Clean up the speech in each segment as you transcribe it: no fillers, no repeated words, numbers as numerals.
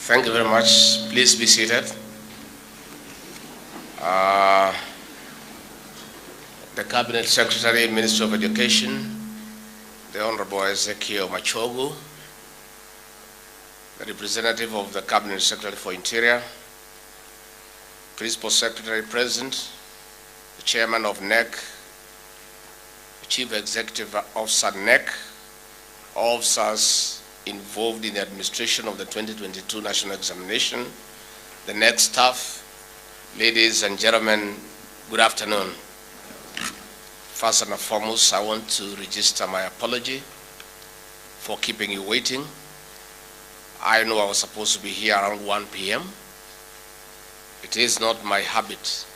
Thank you very much. Please be seated. The Cabinet Secretary, Minister of Education, the Honorable Ezekiel Machogu, the representative of the Cabinet Secretary for Interior, Principal Secretary present, the Chairman of NEC, the Chief Executive Officer NEC, officers involved in the administration of the 2022 National Examination, the NEC staff, ladies and gentlemen, good afternoon. First and foremost, I want to register my apology for keeping you waiting. I know I was supposed to be here around 1 p.m. It is not my habit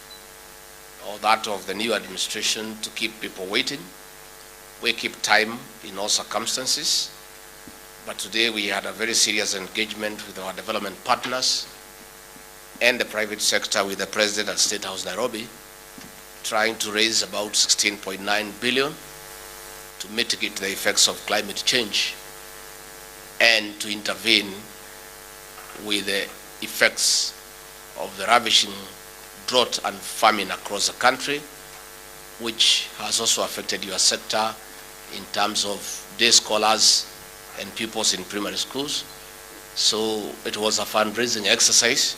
or that of the new administration to keep people waiting. We keep time in all circumstances. But today we had a very serious engagement with our development partners and the private sector with the President at State House Nairobi, trying to raise about 16.9 billion to mitigate the effects of climate change and to intervene with the effects of the ravishing drought and famine across the country, which has also affected your sector in terms of day scholars and pupils in primary schools. So it was a fundraising exercise.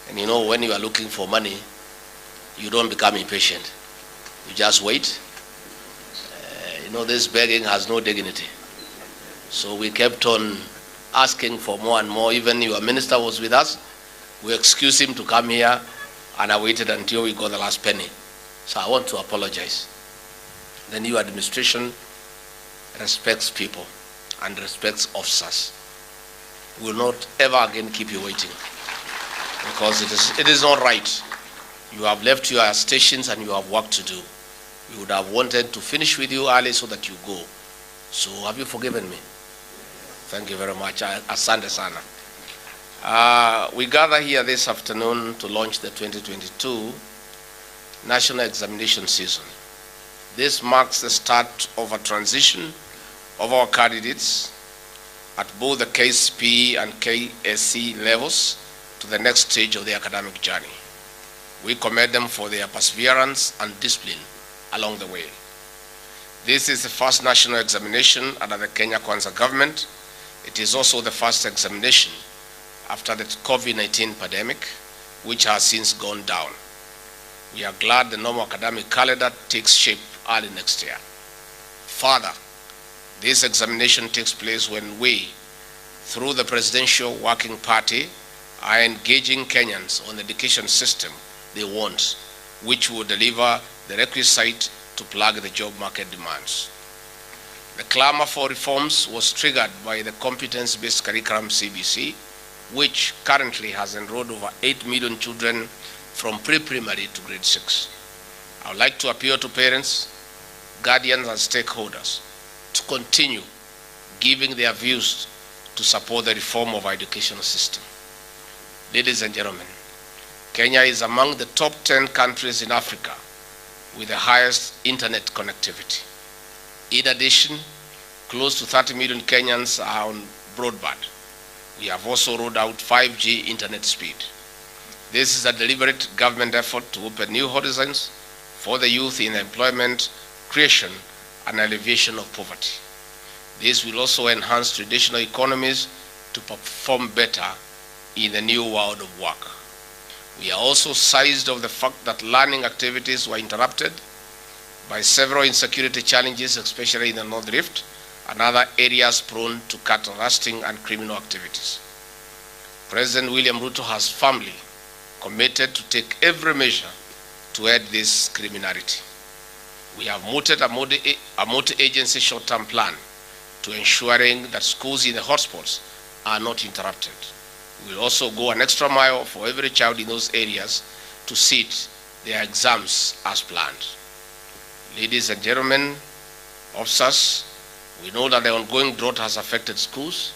And you know, when you are looking for money, you don't become impatient. You just wait. This begging has no dignity. So we kept on asking for more and more. Even your minister was with us. We excused him to come here, and I waited until we got the last penny. So I want to apologize. The new administration respects people and respects officers. We will not ever again keep you waiting, because it is not right. You have left your stations and you have work to do. We would have wanted to finish with you early so that you go. So have you forgiven me? Thank you very much. Asante sana. We gather here this afternoon to launch the 2022 National Examination Season. This marks the start of a transition of our candidates at both the KCPE and KSC levels to the next stage of their academic journey. We commend them for their perseverance and discipline along the way. This is the first national examination under the Kenya Kwanza government. It is also the first examination after the COVID-19 pandemic, which has since gone down. We are glad the normal academic calendar takes shape early next year. Further, this examination takes place when we, through the Presidential Working Party, are engaging Kenyans on the education system they want, which will deliver the requisite to plug the job market demands. The clamor for reforms was triggered by the competence-based curriculum CBC, which currently has enrolled over 8 million children from pre-primary to grade 6. I would like to appeal to parents, guardians, and stakeholders to continue giving their views to support the reform of our educational system. Ladies and gentlemen, Kenya is among the top 10 countries in Africa with the highest internet connectivity. In addition, close to 30 million Kenyans are on broadband. We have also rolled out 5G internet speed. This is a deliberate government effort to open new horizons for the youth in employment creation and alleviation of poverty. This will also enhance traditional economies to perform better in the new world of work. We are also seized of the fact that learning activities were interrupted by several insecurity challenges, especially in the North Rift and other areas prone to cattle rusting and criminal activities. President William Ruto has firmly committed to take every measure to end this criminality. We have mooted a multi-agency short-term plan to ensuring that schools in the hotspots are not interrupted. We will also go an extra mile for every child in those areas to sit their exams as planned. Ladies and gentlemen, officers, we know that the ongoing drought has affected schools,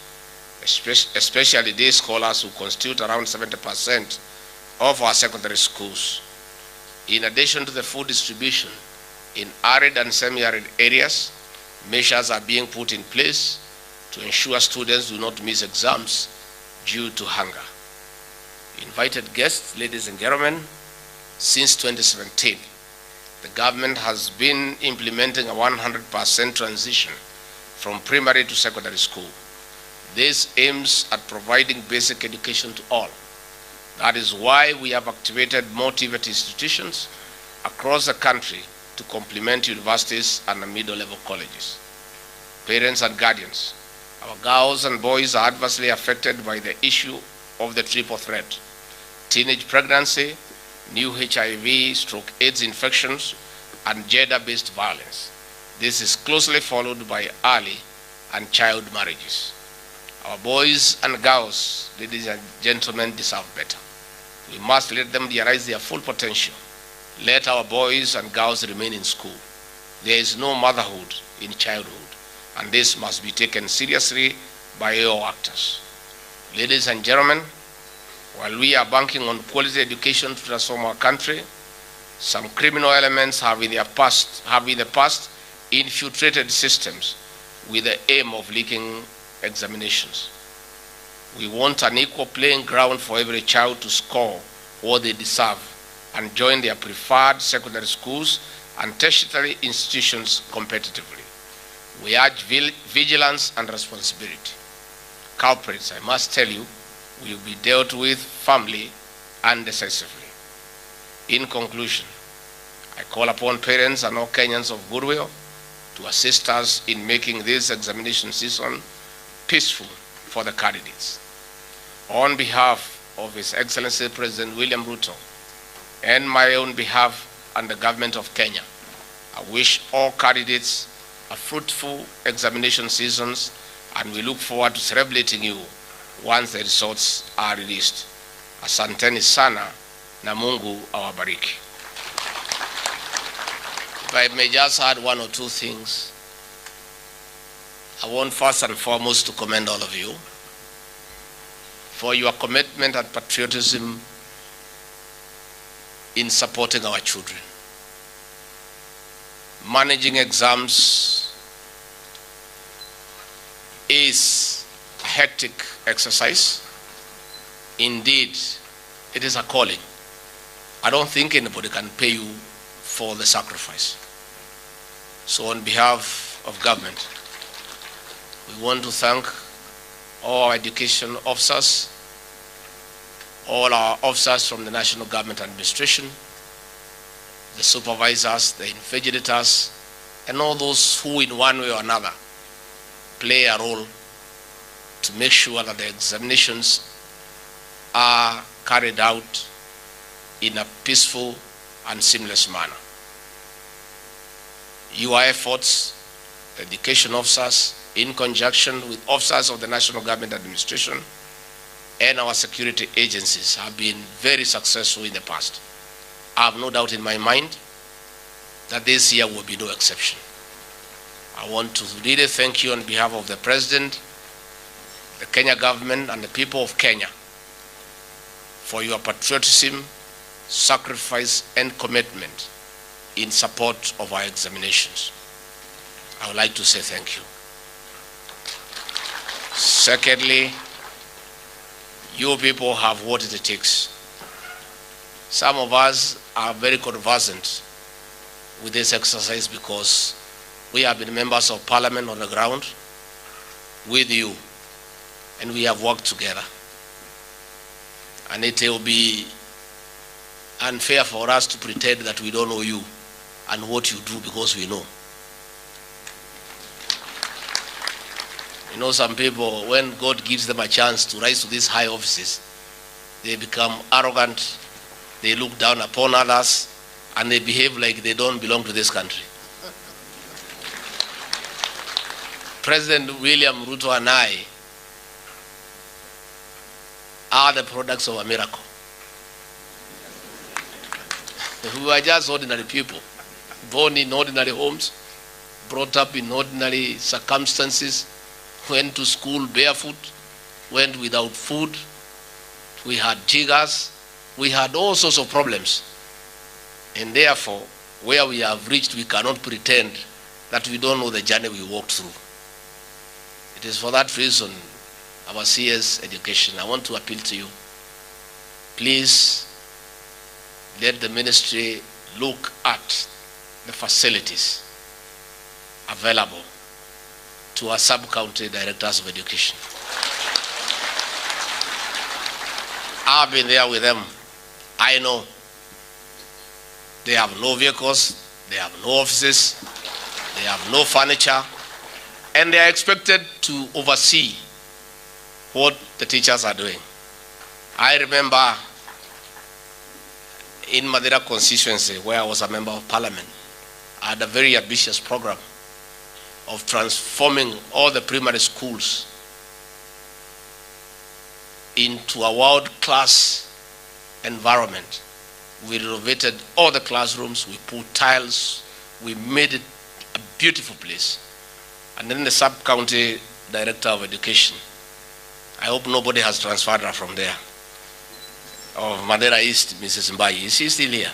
especially day scholars who constitute around 70% of our secondary schools. In addition to the food distribution, in arid and semi-arid areas, measures are being put in place to ensure students do not miss exams due to hunger. Invited guests, ladies and gentlemen, since 2017, the government has been implementing a 100% transition from primary to secondary school. This aims at providing basic education to all. That is why we have activated more TVET institutions across the country to complement universities and middle-level colleges. Parents and guardians, our girls and boys are adversely affected by the issue of the triple threat: teenage pregnancy, new HIV/AIDS infections, and gender-based violence. This is closely followed by early and child marriages. Our boys and girls, ladies and gentlemen, deserve better. We must let them realize their full potential. Let our boys and girls remain in school. There is no motherhood in childhood, and this must be taken seriously by all actors. Ladies and gentlemen, while we are banking on quality education to transform our country, some criminal elements have in the past infiltrated systems with the aim of leaking examinations. We want an equal playing ground for every child to score what they deserve and join their preferred secondary schools and tertiary institutions competitively. We urge vigilance and responsibility. Culprits, I must tell you, will be dealt with firmly and decisively. In conclusion, I call upon parents and all Kenyans of goodwill to assist us in making this examination season peaceful for the candidates. On behalf of His Excellency President William Ruto and my own behalf and the government of Kenya, I wish all candidates a fruitful examination seasons, and we look forward to celebrating you once the results are released. Asanteni sana na Mungu awabariki. If I may just add one or two things, I want first and foremost to commend all of you for your commitment and patriotism in supporting our children. Managing exams is a hectic exercise. Indeed, it is a calling. I don't think anybody can pay you for the sacrifice. So on behalf of government, we want to thank all our education officers, all our officers from the National Government Administration, the supervisors, the invigilators, and all those who in one way or another play a role to make sure that the examinations are carried out in a peaceful and seamless manner. Your efforts, the education officers, in conjunction with officers of the National Government Administration and our security agencies, have been very successful in the past. I have no doubt in my mind that this year will be no exception. I want to really thank you on behalf of the President, the Kenya government, and the people of Kenya for your patriotism, sacrifice, and commitment in support of our examinations. I would like to say thank you. Secondly, you people have what it takes. Some of us are very conversant with this exercise because we have been members of parliament on the ground with you, and we have worked together. And it will be unfair for us to pretend that we don't know you and what you do, because we know. You know, some people, when God gives them a chance to rise to these high offices, they become arrogant, they look down upon others, and they behave like they don't belong to this country. President William Ruto and I are the products of a miracle. We were just ordinary people, born in ordinary homes, brought up in ordinary circumstances, went to school barefoot, went without food, we had jiggers, we had all sorts of problems. And therefore, where we have reached, we cannot pretend that we don't know the journey we walked through. It is for that reason our CS education, I want to appeal to you. Please let the ministry look at the facilities available to our sub-county directors of education. I've been there with them. I know they have no vehicles, they have no offices, they have no furniture, and they are expected to oversee what the teachers are doing. I remember in Madeira constituency, where I was a member of parliament, I had a very ambitious program of transforming all the primary schools into a world-class environment. We renovated all the classrooms, we put tiles, we made it a beautiful place. And then the sub-county director of education, I hope nobody has transferred her from there, of Madeira East, Mrs. Mbai. Is she still here?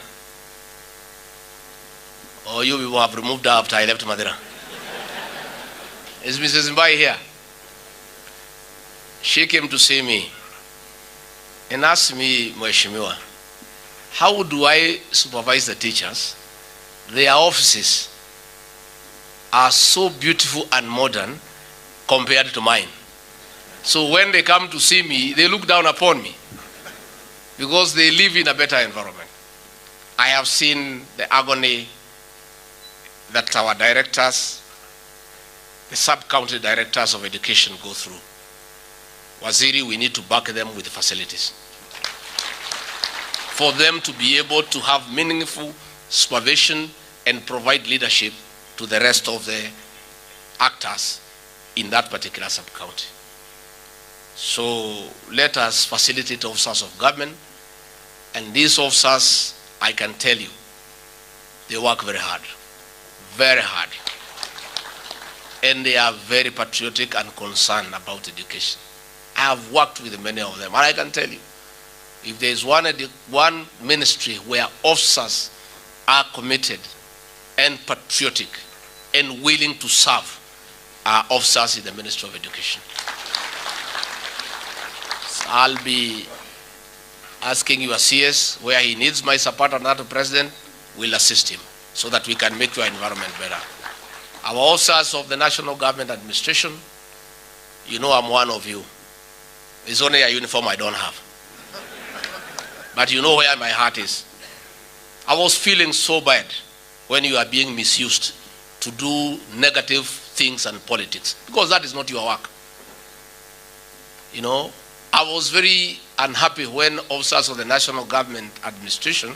Or you people have removed her after I left Madeira? Is Mrs. Mbai here? She came to see me and asked me, Mheshimiwa, how do I supervise the teachers? Their offices are so beautiful and modern compared to mine. So when they come to see me, they look down upon me because they live in a better environment. I have seen the agony that our directors, the sub-county directors of education go through. Waziri, we need to back them with the facilities for them to be able to have meaningful supervision and provide leadership to the rest of the actors in that particular sub-county. So let us facilitate officers of government, and these officers, I can tell you, they work very hard, and they are very patriotic and concerned about education. I have worked with many of them, and I can tell you, if there is one ministry where officers are committed and patriotic and willing to serve, are officers in the Ministry of Education. So I'll be asking your CS where he needs my support on that, President, will assist him so that we can make your environment better. Our officers of the National Government Administration, you know I'm one of you. It's only a uniform I don't have. But you know where my heart is. I was feeling so bad when you are being misused to do negative things and politics, because that is not your work. You know, I was very unhappy when officers of the National Government Administration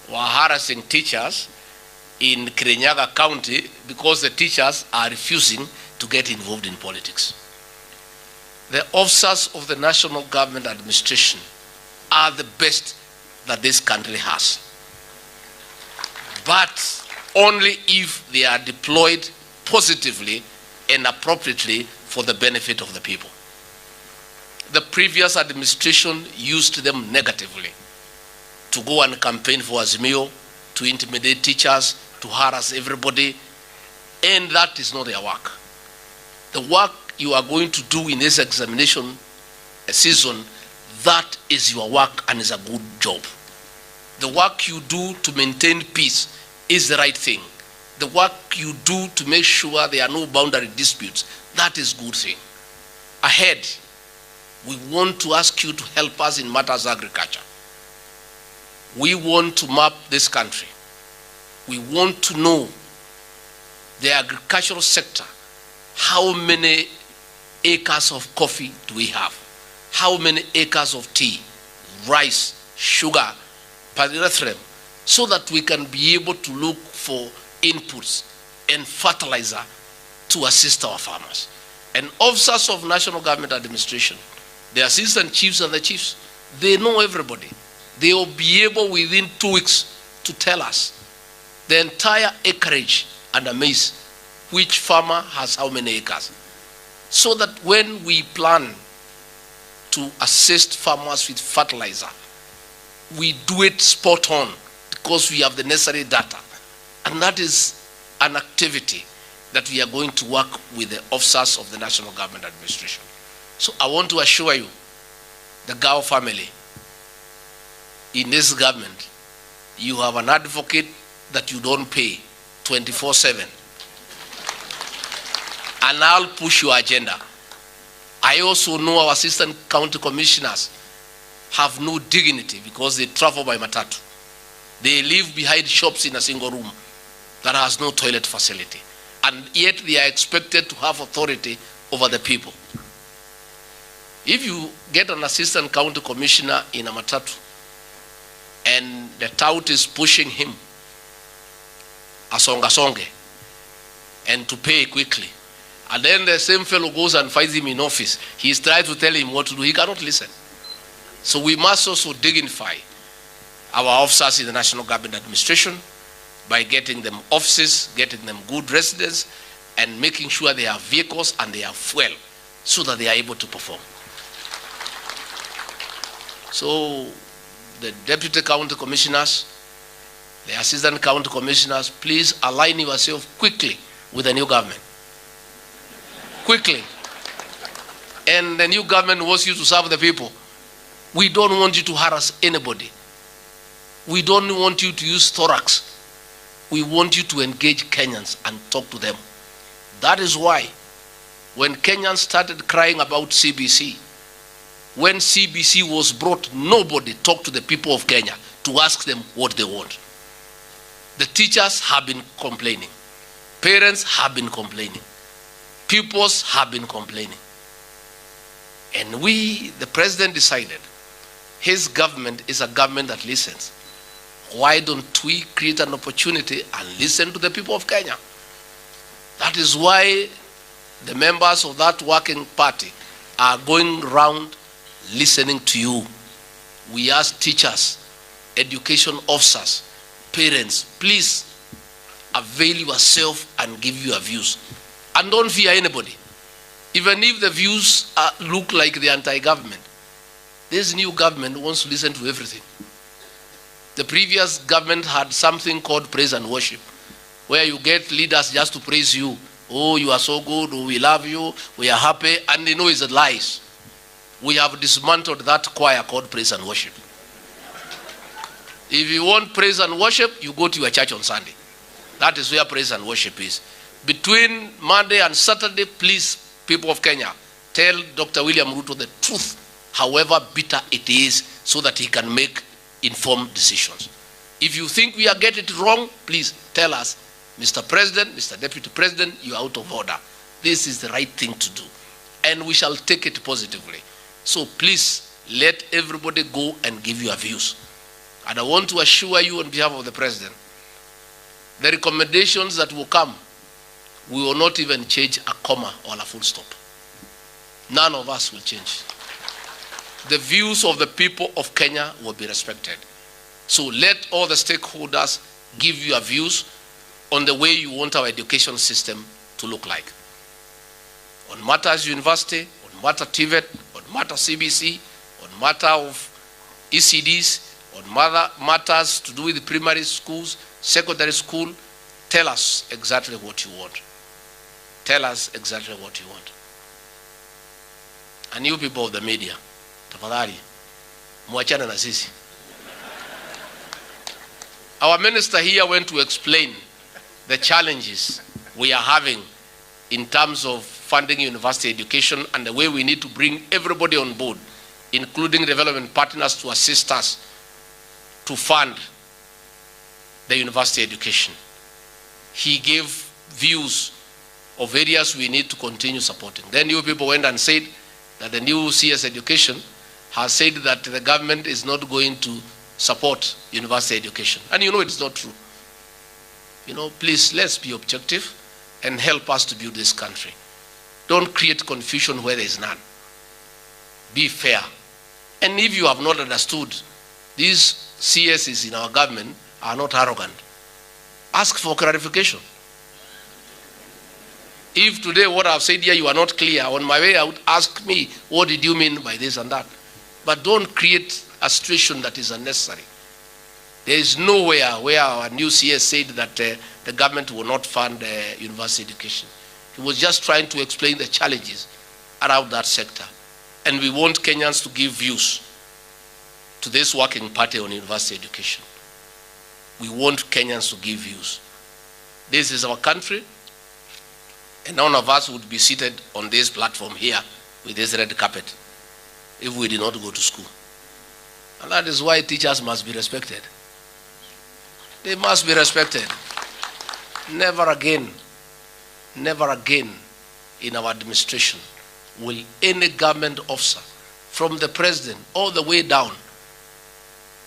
were harassing teachers in Kirinyaga County because the teachers are refusing to get involved in politics. The officers of the National Government Administration are the best that this country has, but only if they are deployed positively and appropriately for the benefit of the people. The previous administration used them negatively to go and campaign for Azimio, to intimidate teachers, to harass everybody, and that is not their work. The work you are going to do in this examination season, that is your work and is a good job. The work you do to maintain peace is the right thing. The work you do to make sure there are no boundary disputes, that is good thing. Ahead, we want to ask you to help us in matters of agriculture. We want to map this country. We want to know the agricultural sector. How many acres of coffee do we have? How many acres of tea, rice, sugar, pyrethrum, so that we can be able to look for inputs and fertilizer to assist our farmers. And officers of National Government Administration, the assistant chiefs and the chiefs, they know everybody. They will be able within 2 weeks to tell us the entire acreage under maize, which farmer has how many acres, so that when we plan to assist farmers with fertilizer, we do it spot on because we have the necessary data. And that is an activity that we are going to work with the officers of the National Government Administration. So I want to assure you, the Gao family, in this government, you have an advocate that you don't pay 24/7. And I'll push your agenda. I also know our assistant county commissioners have no dignity because they travel by matatu. They live behind shops in a single room that has no toilet facility. And yet they are expected to have authority over the people. If you get an assistant county commissioner in a matatu and the tout is pushing him asonga and to pay quickly, and then the same fellow goes and finds him in office, he's trying to tell him what to do, he cannot listen. So we must also dignify our officers in the National Government Administration by getting them offices, getting them good residence, and making sure they have vehicles and they have fuel so that they are able to perform. So the deputy county commissioners, the assistant county commissioners, please align yourself quickly with the new government. Quickly. And the new government wants you to serve the people. We don't want you to harass anybody. We don't want you to use thorax. We want you to engage Kenyans and talk to them. That is why when Kenyans started crying about CBC, when CBC was brought, nobody talked to the people of Kenya to ask them what they want. The teachers have been complaining. Parents have been complaining. Pupils have been complaining. And the president decided his government is a government that listens. Why don't we create an opportunity and listen to the people of Kenya? That is why the members of that working party are going around listening to you. We ask teachers, education officers, parents, please avail yourself and give your views. And don't fear anybody. Even if the views look like the anti-government, this new government wants to listen to everything. The previous government had something called praise and worship, where you get leaders just to praise you. Oh, you are so good, oh, we love you, we are happy, and they know it's lies. We have dismantled that choir called praise and worship. If you want praise and worship, you go to your church on Sunday. That is where praise and worship is. Between Monday and Saturday, please, people of Kenya, tell Dr. William Ruto the truth, however bitter it is, so that he can make informed decisions. If you think we are getting it wrong, please tell us, Mr. President, Mr. Deputy President, you are out of order. This is the right thing to do. And we shall take it positively. So please, let everybody go and give your views. And I want to assure you on behalf of the President, the recommendations that will come, we will not even change a comma or a full stop. None of us will change. The views of the people of Kenya will be respected. So let all the stakeholders give your views on the way you want our education system to look like. On matters university, on matter TVET, on matter CBC, on matter of ECDs, on matters to do with the primary schools, secondary school, tell us exactly what you want. Tell us exactly what you want. And you people of the media, tafadhali, muachane na sisi. Our minister here went to explain the challenges we are having in terms of funding university education and the way we need to bring everybody on board, including development partners, to assist us to fund the university education. He gave views of areas we need to continue supporting. Then you people went and said that the new CS education has said that the government is not going to support university education. And you know it's not true. You know, please, let's be objective and help us to build this country. Don't create confusion where there is none. Be fair. And if you have not understood, these CSs in our government are not arrogant. Ask for clarification. If today what I've said here you are not clear, on my way out, ask me, what did you mean by this and that? But don't create a situation that is unnecessary. There is nowhere where our new CS said that the government will not fund university education. He was just trying to explain the challenges around that sector. And we want Kenyans to give views to this working party on university education. We want Kenyans to give views. This is our country, and none of us would be seated on this platform here with this red carpet if we did not go to school. And that is why teachers must be respected. They must be respected. Never again in our administration will any government officer, from the president all the way down,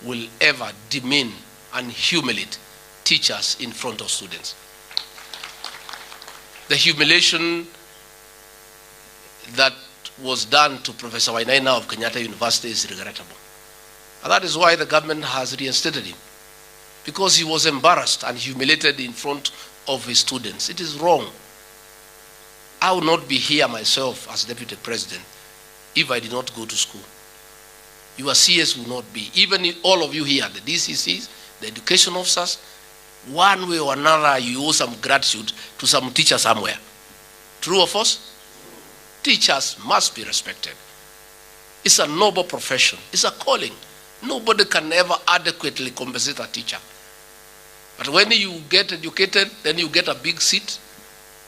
will ever demean and humiliate teachers in front of students. The humiliation that was done to Professor Wainaina of Kenyatta University is regrettable. And that is why the government has reinstated him, because he was embarrassed and humiliated in front of his students. It is wrong. I would not be here myself as Deputy President if I did not go to school. Your CS will not be. Even all of you here, the DCCs, the education officers, one way or another, you owe some gratitude to some teacher somewhere. True or false? Teachers must be respected. It's a noble profession. It's a calling. Nobody can ever adequately compensate a teacher. But when you get educated, then you get a big seat,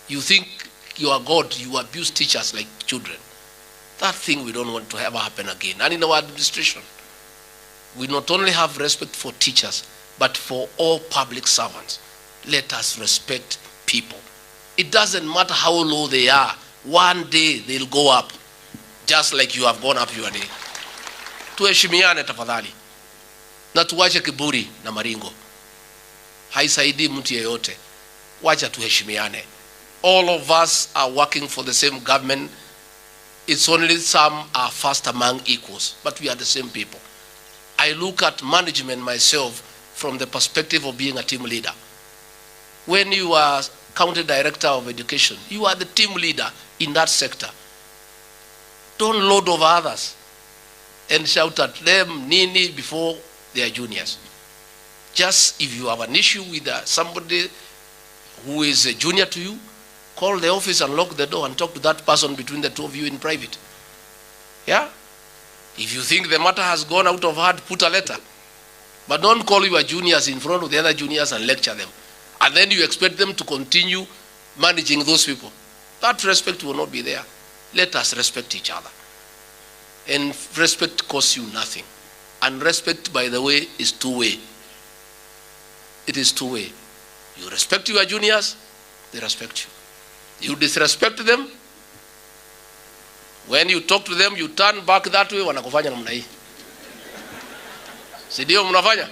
you think you are God, you abuse teachers like children. That thing we don't want to ever happen again. And in our administration, we not only have respect for teachers, but for all public servants. Let us respect people. It doesn't matter how low they are. One day they'll go up, just like you have gone up your day. Tuheshimiane tafadhali. Na tuwache kiburi na maringo. Haisaidii mtu yeyote. Wacha tuheshimiane. All of us are working for the same government. It's only some are first among equals, but we are the same people. I look at management myself from the perspective of being a team leader. When you are county director of education, you are the team leader in that sector. Don't load over others and shout at them nini before they are juniors. Just if you have an issue with somebody who is a junior to you, call the office and lock the door and talk to that person between the two of you in private. Yeah? If you think the matter has gone out of hand, put a letter. But don't call your juniors in front of the other juniors and lecture them. And then you expect them to continue managing those people. That respect will not be there. Let us respect each other. And respect costs you nothing. And respect, by the way, is two-way. It is two-way. You respect your juniors, they respect you. You disrespect them, when you talk to them, you turn back that way, wanakufanya namna hii. Si ndio mnafanya?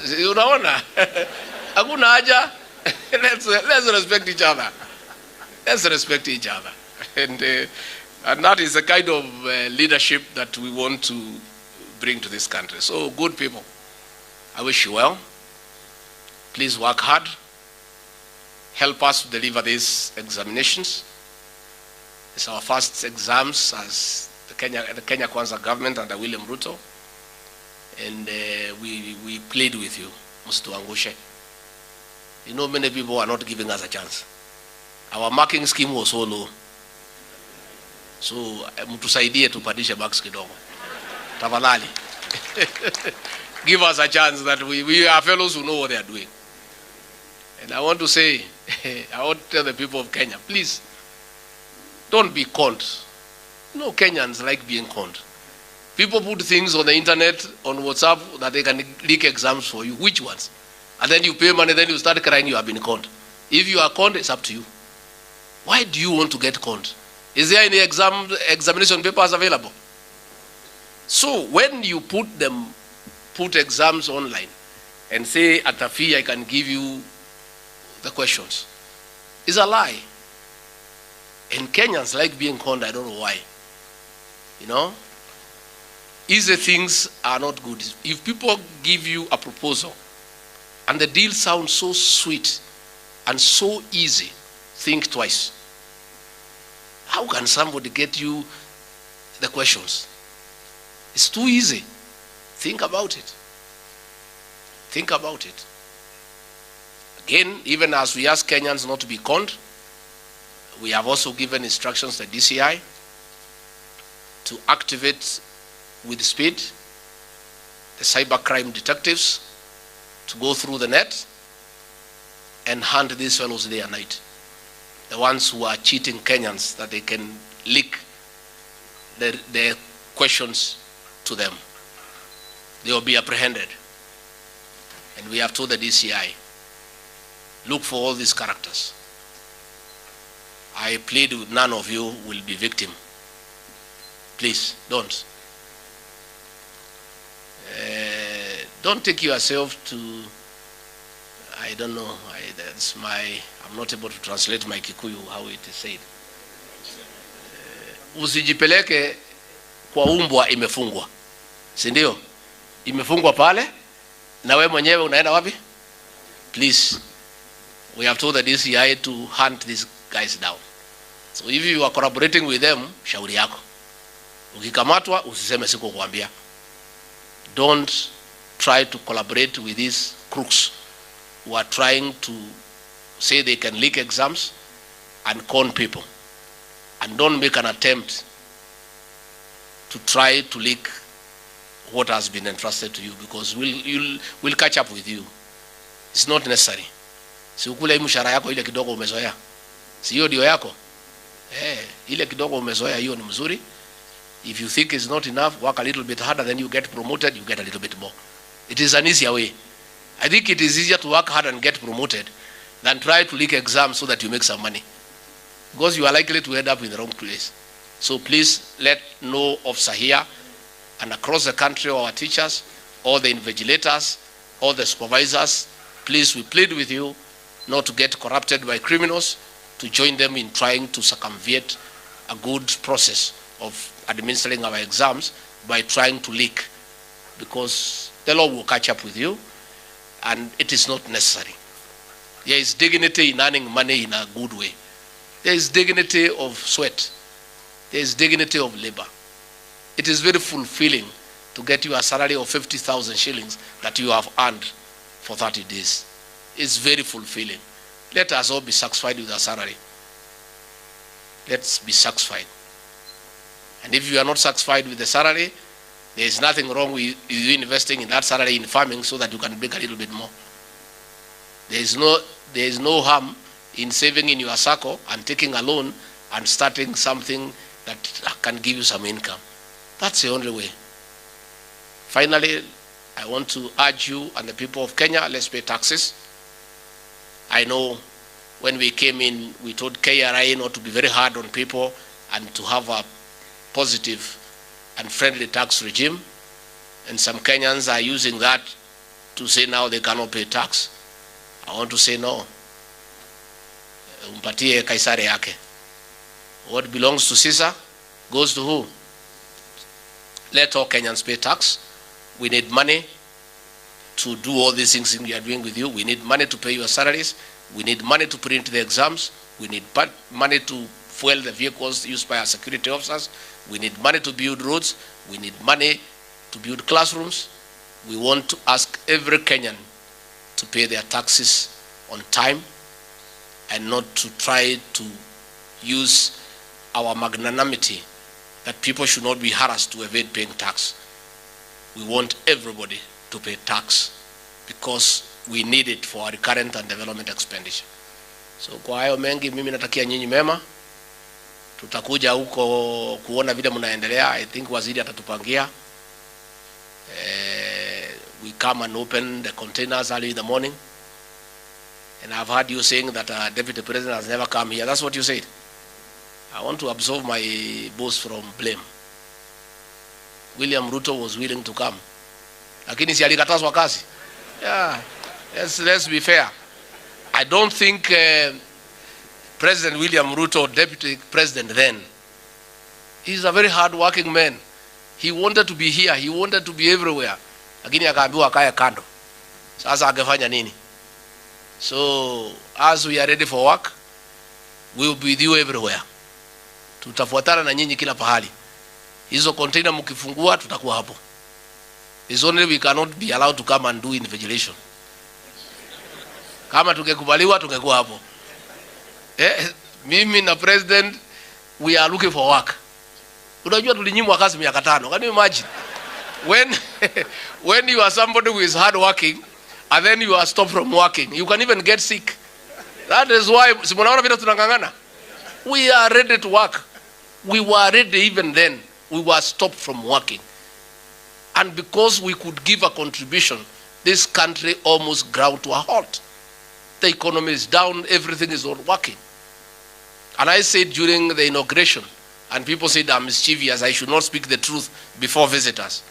Si unaona? Hakuna haja. Let's respect each other. Let's respect each other. And that is the kind of leadership that we want to bring to this country. So, good people, I wish you well. Please work hard. Help us to deliver these examinations. It's our first exams as the Kenya Kwanza government under William Ruto. And we plead with you, msituangushe. You know, many people are not giving us a chance. Our marking scheme was so low. So, mtusaidie tupandishe marks kidogo. Tafadhali. Give us a chance that we are fellows who know what they are doing. And I want to say, I want to tell the people of Kenya, please, don't be conned. No Kenyans like being conned. People put things on the internet, on WhatsApp, that they can leak exams for you. Which ones? And then you pay money, then you start crying you have been conned. If you are conned, it's up to you. Why do you want to get conned? Is there any examination papers available? So when you put exams online and say at a fee I can give you the questions, it's a lie. And Kenyans like being conned, I don't know why. You know? Easy things are not good. If people give you a proposal and the deal sounds so sweet and so easy, think twice. How can somebody get you the questions? It's too easy. Think about it. Think about it. Again, even as we ask Kenyans not to be conned, we have also given instructions to DCI to activate with speed the cybercrime detectives to go through the net and hunt these fellows day and night. The ones who are cheating Kenyans that they can leak their questions to them. They will be apprehended. And we have told the DCI, look for all these characters. I plead with none of you will be victim. Please, don't. Don't take yourself to, I don't know, I'm not able to translate my Kikuyu how it is said. Usijipeleke kwa umbwa imefungwa. Si ndio? Imefungwa pale na wewe mwenyewe unaenda wapi? Please, we have told the DCI to hunt these guys down. So if you are collaborating with them, shauri yako. Ukikamatwa usiseme sikukwambia. Don't try to collaborate with these crooks who are trying to say they can leak exams and con people. And don't make an attempt to try to leak what has been entrusted to you, because we'll catch up with you. It's not necessary. Si ukule mshahara yako ile kidogo umezoea. Si hiyo ndio yako? Ile kidogo umezoea hiyo ni mzuri. If you think it's not enough, work a little bit harder, then you get promoted, you get a little bit more. It is an easier way. I think it is easier to work hard and get promoted than try to leak exams so that you make some money. Because you are likely to end up in the wrong place. So please let no officer here and across the country, our teachers, all the invigilators, all the supervisors, please, we plead with you not to get corrupted by criminals, to join them in trying to circumvent a good process of administering our exams by trying to leak, because the law will catch up with you and it is not necessary. There is dignity in earning money in a good way. There is dignity of sweat. There is dignity of labor. It is very fulfilling to get you a salary of 50,000 shillings that you have earned for 30 days. It's very fulfilling. Let us all be satisfied with our salary. Let's be satisfied. And if you are not satisfied with the salary, there is nothing wrong with you investing in that salary in farming so that you can make a little bit more. There is no harm in saving in your circle and taking a loan and starting something that can give you some income. That's the only way. Finally, I want to urge you and the people of Kenya, let's pay taxes. I know when we came in, we told KRA not to be very hard on people and to have a positive and friendly tax regime. And some Kenyans are using that to say now they cannot pay tax. I want to say no. Umpatie Kaisari yake. What belongs to Caesar goes to who? Let all Kenyans pay tax. We need money to do all these things we are doing with you. We need money to pay your salaries. We need money to print the exams. We need money to fuel the vehicles used by our security officers. We need money to build roads. We need money to build classrooms. We want to ask every Kenyan to pay their taxes on time and not to try to use our magnanimity that people should not be harassed to evade paying tax. We want everybody to pay tax because we need it for our recurrent and development expenditure. So kwa hayo mengi mimi natakia nyinyi mema. Tutakuja huko kuona vile mnaendelea. I think waziri atatupangia. We come and open the containers early in the morning. And I've heard you saying that Deputy President has never come here. That's what you said. I want to absolve my boss from blame. William Ruto was willing to come. Lakini si alikatazwa kazi. Yeah, let's be fair. I don't think President William Ruto, Deputy President then, he's a very hard-working man. He wanted to be here. He wanted to be everywhere. Lakini akaambiwa akae kando. Sasa angefanya nini? So, as we are ready for work, we will be with you everywhere. Tutafuatana na nyinyi kila pahali. Hizo container mkifungua tutakuwa hapo. It's only we cannot be allowed to come and do invigilation. Kama tungekubaliwa tungekuwa hapo. Mimi na president, we are looking for work. Unajua tulinyimwa kazi miaka 5. Can you imagine? When you are somebody who is hard working and then you are stopped from working, you can even get sick. That is why simunaona vile tunangangana. We are ready to work. We were ready even then. We were stopped from working. And because we could give a contribution, this country almost ground to a halt. The economy is down, everything is not working. And I said during the inauguration, and people said I'm mischievous, I should not speak the truth before visitors.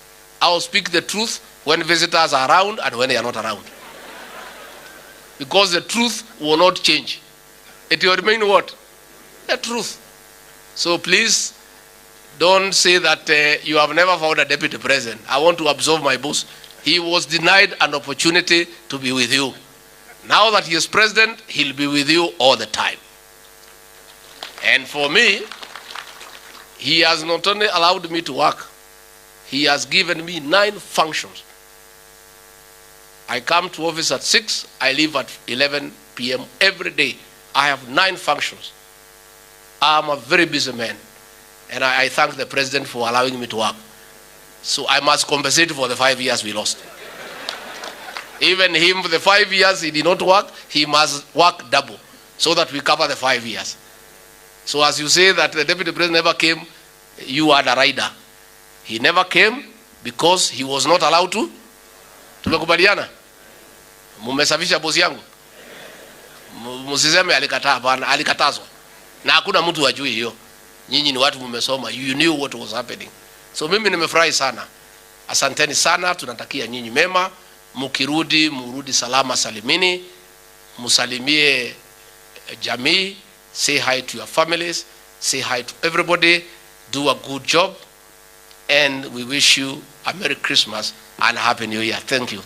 I will speak the truth when visitors are around and when they are not around. Because the truth will not change. It will remain what? The truth. So please, don't say that you have never found a deputy president. I want to absolve my boss. He was denied an opportunity to be with you. Now that he is president, he'll be with you all the time. And for me, he has not only allowed me to work, he has given me 9 functions. I come to office at 6, I leave at 11 p.m. every day. I have 9 functions. I'm a very busy man, and I thank the president for allowing me to work. So I must compensate for the 5 years we lost. Even him, for the 5 years he did not work, he must work double so that we cover the 5 years. So as you say that the deputy president never came, you are the rider. He never came because he was not allowed to. Tumekubaliana? Mumesafisha bosi yangu? Msiseme alikataa, bana, alikatazwa. Na hakuna mtu ajui hiyo. Nyinyi ni watu mmesoma, you knew what was happening. So mimi nimefurahi sana. Asanteni sana, tunatakia nyinyi mema. Mukirudi, murudi salama salimini. Musalimie jamii. Say hi to your families. Say hi to everybody. Do a good job. And we wish you a Merry Christmas and a Happy New Year. Thank you.